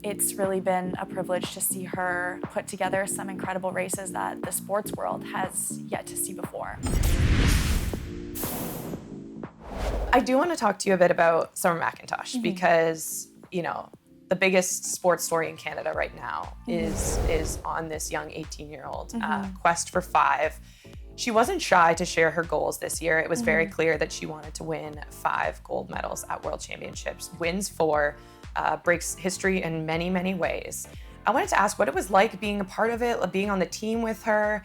it's really been a privilege to see her put together some incredible races that the sports world has yet to see before. I do want to talk to you a bit about Summer McIntosh because, you know, the biggest sports story in Canada right now is on this young 18-year-old quest for 5. She wasn't shy to share her goals this year. It was very clear that she wanted to win 5 gold medals at World Championships. Wins 4, breaks history in many, many ways. I wanted to ask what it was like being a part of it, being on the team with her,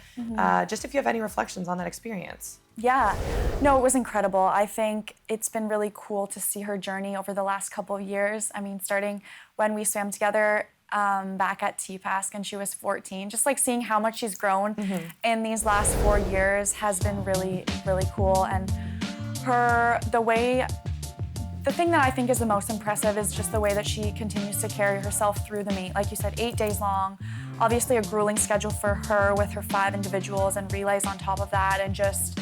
just if you have any reflections on that experience. Yeah, no, it was incredible. I think it's been really cool to see her journey over the last couple of years. I mean, starting when we swam together back at TPASC and she was 14, just like seeing how much she's grown in these last 4 years has been really, really cool. And the thing that I think is the most impressive is just the way that she continues to carry herself through the meet. Like you said, 8 days long, obviously a grueling schedule for her with her 5 individuals and relays on top of that, and just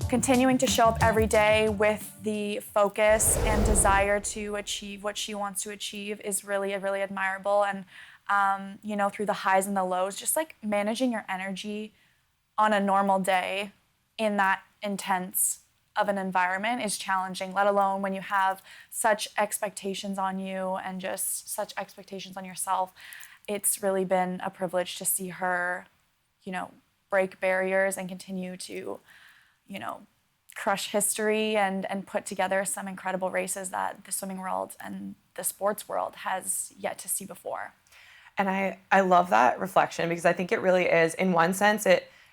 continuing to show up every day with the focus and desire to achieve what she wants to achieve is really, really admirable. And, you know, through the highs and the lows, just like managing your energy on a normal day in that intense of an environment is challenging, let alone when you have such expectations on you and just such expectations on yourself. It's really been a privilege to see her, you know, break barriers and continue to, you know, crush history and put together some incredible races that the swimming world and the sports world has yet to see before. And I love that reflection because I think it really is, in one sense,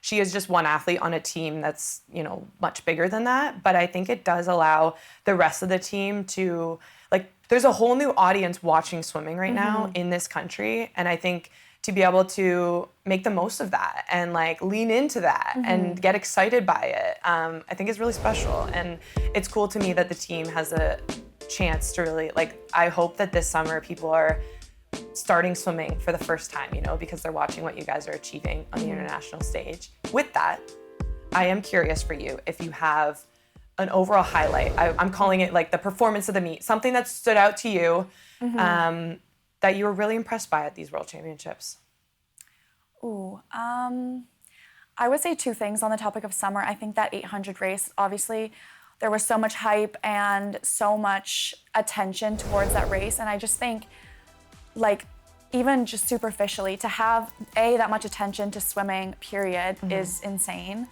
she is just one athlete on a team that's, you know, much bigger than that. But I think it does allow the rest of the team to, like, there's a whole new audience watching swimming right now in this country. And I think to be able to make the most of that and like lean into that and get excited by it, I think is really special. And it's cool to me that the team has a chance to really, like, I hope that this summer people are starting swimming for the first time, you know, because they're watching what you guys are achieving on the international stage. With that, I am curious for you if you have an overall highlight. I'm calling it like the performance of the meet, something that stood out to you that you were really impressed by at these World Championships. I would say 2 things on the topic of summer. I think that 800 race, obviously, there was so much hype and so much attention towards that race. And I just think, like, even just superficially, to have, that much attention to swimming, period, is insane.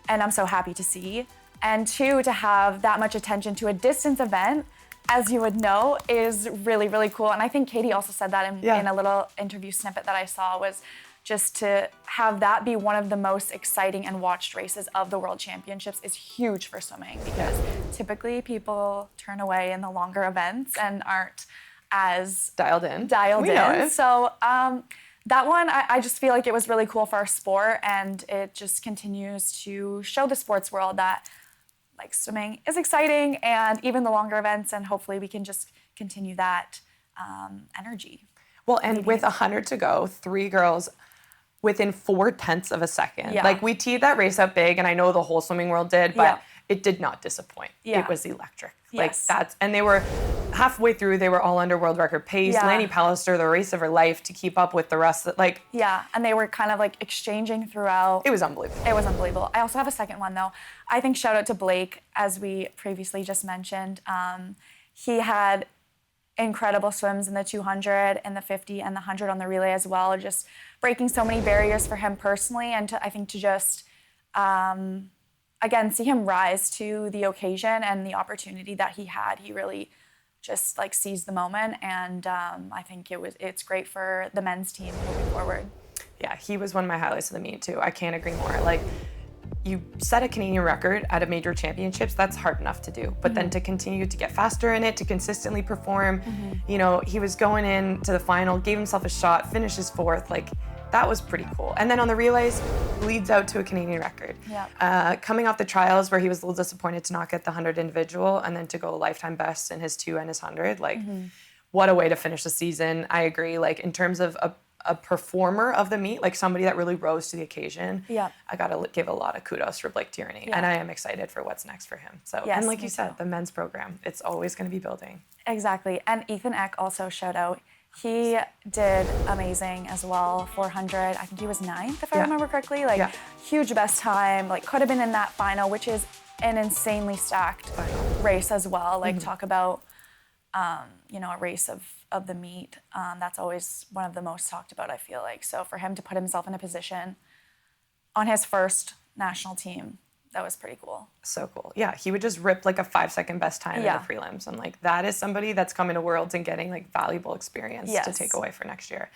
And I'm so happy to see. And 2, to have that much attention to a distance event, as you would know, is really, really cool. And I think Katie also said that in a little interview snippet that I saw, was just to have that be one of the most exciting and watched races of the World Championships is huge for swimming, because typically people turn away in the longer events and aren't as dialed in. So that one, I just feel like it was really cool for our sport, and it just continues to show the sports world that, like, swimming is exciting, and even the longer events, and hopefully we can just continue that energy. Well, and with 100 to go, 3 girls within 0.4 of a second. Like, we teed that race up big, and I know the whole swimming world did, but it did not disappoint. It was electric. Like, and they were halfway through, they were all under world record pace. Lanny Pallister, the race of her life to keep up with the rest of it. And they were kind of like exchanging throughout. It was unbelievable. It was unbelievable. I also have a second one though. I think shout out to Blake, as we previously just mentioned. He had incredible swims in the 200 and the 50 and the 100 on the relay as well, just breaking so many barriers for him personally, and I think to just again, see him rise to the occasion and the opportunity that he had. He really just like seized the moment, and I think it's great for the men's team moving forward. Yeah, he was one of my highlights of the meet too. I can't agree more. Like, you set a Canadian record at a major championships, that's hard enough to do. But then to continue to get faster in it, to consistently perform, you know, he was going into the final, gave himself a shot, finishes 4th, like, that was pretty cool. And then on the relays, leads out to a Canadian record. Coming off the trials where he was a little disappointed to not get the 100 individual, and then to go lifetime best in his 2 and his 100, like, what a way to finish the season. I agree, like, in terms of a performer of the meet, like somebody that really rose to the occasion, I gotta give a lot of kudos for Blake Tierney. And I am excited for what's next for him. So, and like you said, the men's program, it's always gonna be building. Exactly. And Ethan Eck, also shout out. He did amazing as well. 400, I think he was 9th if I remember correctly. Like huge best time. Like could have been in that final, which is an insanely stacked race as well. Like talk about you know, a race of the meet. That's always one of the most talked about, I feel like. So for him to put himself in a position on his first national team, that was pretty cool. So cool. Yeah, he would just rip like a 5-second best time in the prelims. I'm like, that is somebody that's coming to Worlds and getting like valuable experience to take away for next year.